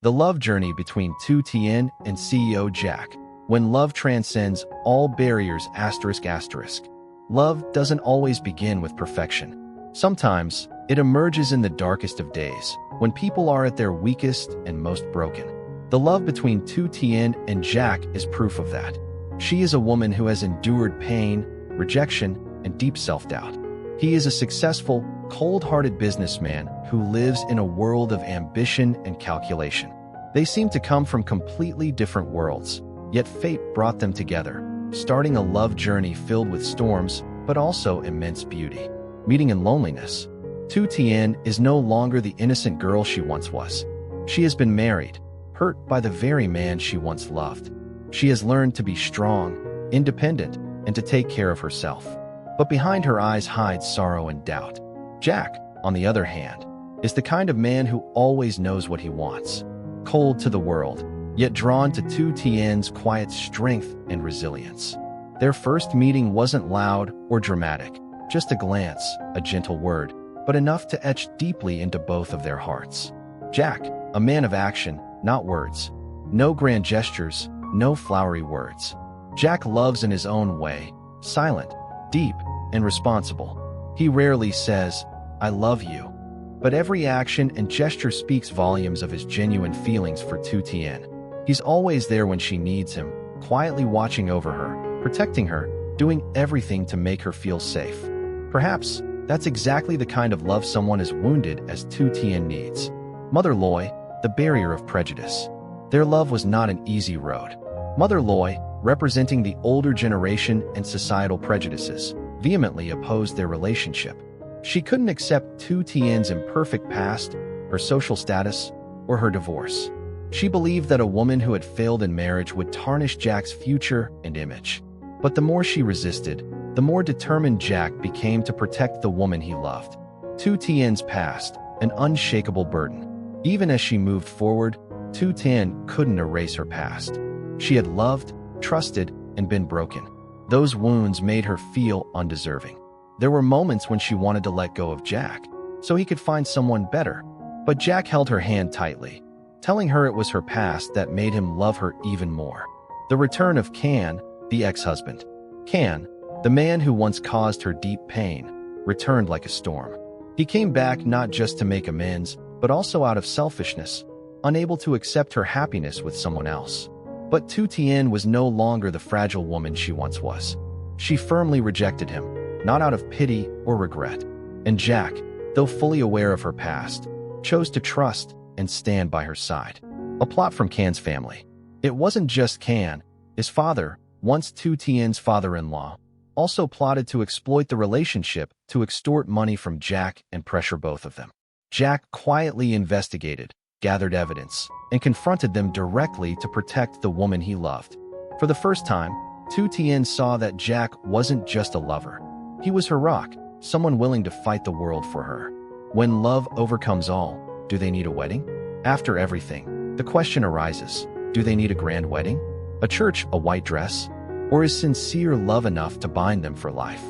The love journey between Tu Tien and CEO Jack. When love transcends all barriers ***. Love doesn't always begin with perfection. Sometimes, it emerges in the darkest of days, when people are at their weakest and most broken. The love between Tu Tien and Jack is proof of that. She is a woman who has endured pain, rejection, and deep self-doubt. He is a successful, cold-hearted businessman who lives in a world of ambition and calculation. They seem to come from completely different worlds, yet fate brought them together, starting a love journey filled with storms, but also immense beauty. Meeting in loneliness. Tu Tien is no longer the innocent girl she once was. She has been married, hurt by the very man she once loved. She has learned to be strong, independent, and to take care of herself. But behind her eyes hides sorrow and doubt. Jack, on the other hand, is the kind of man who always knows what he wants. Cold to the world, yet drawn to Tu Tien's quiet strength and resilience. Their first meeting wasn't loud or dramatic, just a glance, a gentle word, but enough to etch deeply into both of their hearts. Jack, a man of action, not words. No grand gestures, no flowery words. Jack loves in his own way, silent, deep, and responsible. He rarely says, "I love you." But every action and gesture speaks volumes of his genuine feelings for Tu Tien. He's always there when she needs him, quietly watching over her, protecting her, doing everything to make her feel safe. Perhaps that's exactly the kind of love someone as wounded as Tu Tien needs. Mother Loy, the barrier of prejudice. Their love was not an easy road. Mother Loy, representing the older generation and societal prejudices, vehemently opposed their relationship. She couldn't accept Tu Tien's imperfect past, her social status, or her divorce. She believed that a woman who had failed in marriage would tarnish Jack's future and image. But the more she resisted, the more determined Jack became to protect the woman he loved. Tu Tien's past, an unshakable burden. Even as she moved forward, Tu Tien couldn't erase her past. She had loved, trusted, and been broken. Those wounds made her feel undeserving. There were moments when she wanted to let go of Jack, so he could find someone better. But Jack held her hand tightly, telling her it was her past that made him love her even more. The return of Can, the ex-husband. Can, the man who once caused her deep pain, returned like a storm. He came back not just to make amends, but also out of selfishness, unable to accept her happiness with someone else. But Tu Tien was no longer the fragile woman she once was. She firmly rejected him, not out of pity or regret. And Jack, though fully aware of her past, chose to trust and stand by her side. A plot from Can's family. It wasn't just Can. His father, once Tu Tien's father-in-law, also plotted to exploit the relationship to extort money from Jack and pressure both of them. Jack quietly investigated, gathered evidence, and confronted them directly to protect the woman he loved. For the first time, Tu Tien saw that Jack wasn't just a lover. He was her rock, someone willing to fight the world for her. When love overcomes all, do they need a wedding? After everything, the question arises, do they need a grand wedding? A church, a white dress? Or is sincere love enough to bind them for life?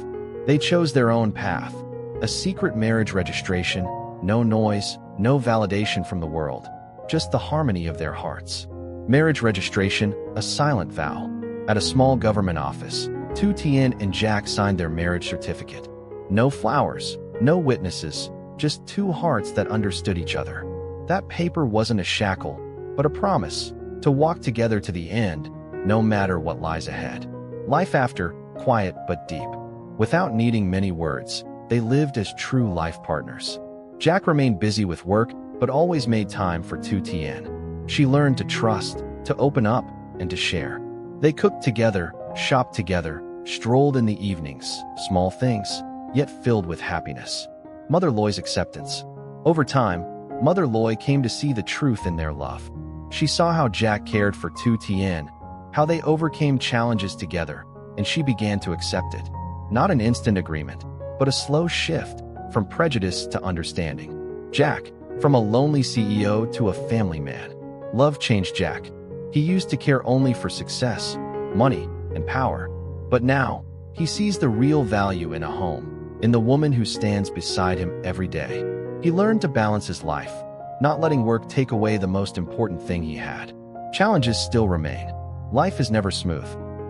They chose their own path. A secret marriage registration, no noise, no validation from the world, just the harmony of their hearts. Marriage registration, a silent vow. At a small government office, Tu Tien and Jack signed their marriage certificate. No flowers, no witnesses, just two hearts that understood each other. That paper wasn't a shackle, but a promise to walk together to the end, no matter what lies ahead. Life after, quiet but deep. Without needing many words, they lived as true life partners. Jack remained busy with work, but always made time for Tu Tien. She learned to trust, to open up, and to share. They cooked together, shopped together, strolled in the evenings, small things, yet filled with happiness. Mother Loy's acceptance. Over time, Mother Loy came to see the truth in their love. She saw how Jack cared for Tu Tien, how they overcame challenges together, and she began to accept it. Not an instant agreement, but a slow shift from prejudice to understanding. Jack, from a lonely CEO to a family man. Love changed Jack. He used to care only for success, money, and power. But now, he sees the real value in a home, in the woman who stands beside him every day. He learned to balance his life, not letting work take away the most important thing he had. Challenges still remain. Life is never smooth.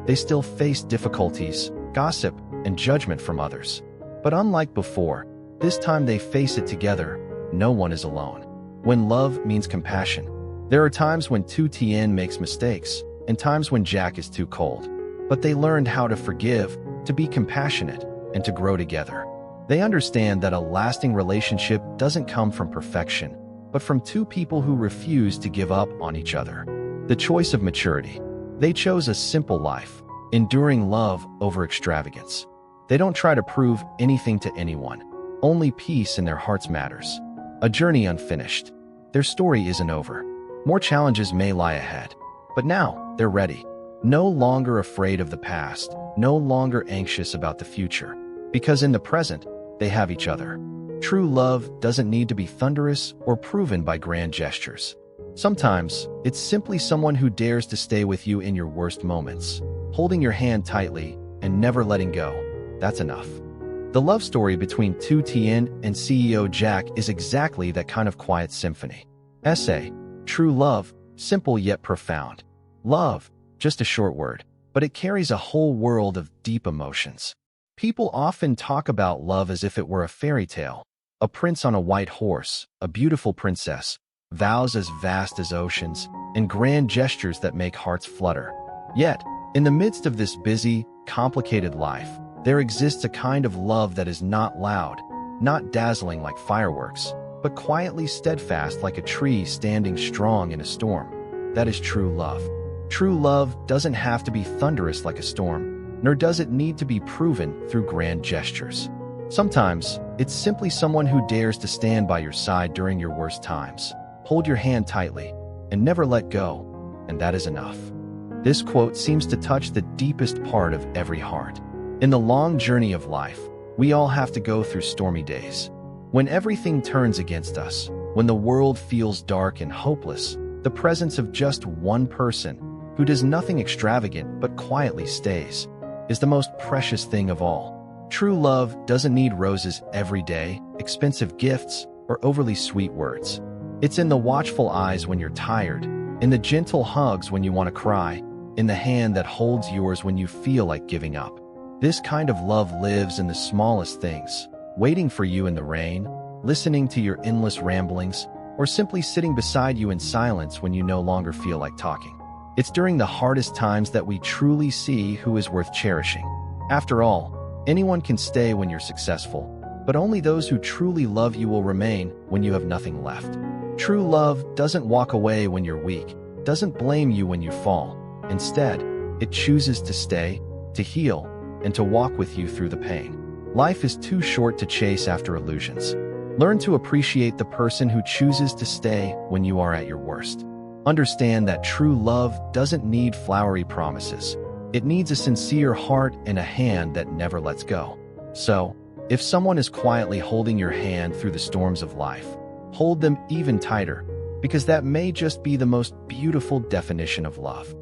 They still face difficulties, gossip, and judgment from others. But unlike before, this time they face it together. No one is alone. When love means compassion. There are times when Tu Tien makes mistakes, and times when Jack is too cold. But they learned how to forgive, to be compassionate, and to grow together. They understand that a lasting relationship doesn't come from perfection, but from two people who refuse to give up on each other. The choice of maturity. They chose a simple life, enduring love over extravagance. They don't try to prove anything to anyone. Only peace in their hearts matters. A journey unfinished. Their story isn't over. More challenges may lie ahead. But now, they're ready. No longer afraid of the past, no longer anxious about the future. Because in the present, they have each other. True love doesn't need to be thunderous or proven by grand gestures. Sometimes, it's simply someone who dares to stay with you in your worst moments, holding your hand tightly and never letting go. That's enough. The love story between Tu Tien and CEO Jack is exactly that kind of quiet symphony. Essay. True love, simple yet profound. Love, just a short word, but it carries a whole world of deep emotions. People often talk about love as if it were a fairy tale. A prince on a white horse, a beautiful princess, vows as vast as oceans, and grand gestures that make hearts flutter. Yet, in the midst of this busy, complicated life, there exists a kind of love that is not loud, not dazzling like fireworks, but quietly steadfast like a tree standing strong in a storm. That is true love. True love doesn't have to be thunderous like a storm, nor does it need to be proven through grand gestures. Sometimes, it's simply someone who dares to stand by your side during your worst times, hold your hand tightly, and never let go, and that is enough. This quote seems to touch the deepest part of every heart. In the long journey of life, we all have to go through stormy days. When everything turns against us, when the world feels dark and hopeless, the presence of just one person, who does nothing extravagant but quietly stays, is the most precious thing of all. True love doesn't need roses every day, expensive gifts, or overly sweet words. It's in the watchful eyes when you're tired, in the gentle hugs when you want to cry, in the hand that holds yours when you feel like giving up. This kind of love lives in the smallest things, waiting for you in the rain, listening to your endless ramblings, or simply sitting beside you in silence when you no longer feel like talking. It's during the hardest times that we truly see who is worth cherishing. After all, anyone can stay when you're successful, but only those who truly love you will remain when you have nothing left. True love doesn't walk away when you're weak, doesn't blame you when you fall. Instead, it chooses to stay, to heal, and to walk with you through the pain. Life is too short to chase after illusions. Learn to appreciate the person who chooses to stay when you are at your worst. Understand that true love doesn't need flowery promises. It needs a sincere heart and a hand that never lets go. So, if someone is quietly holding your hand through the storms of life, hold them even tighter, because that may just be the most beautiful definition of love.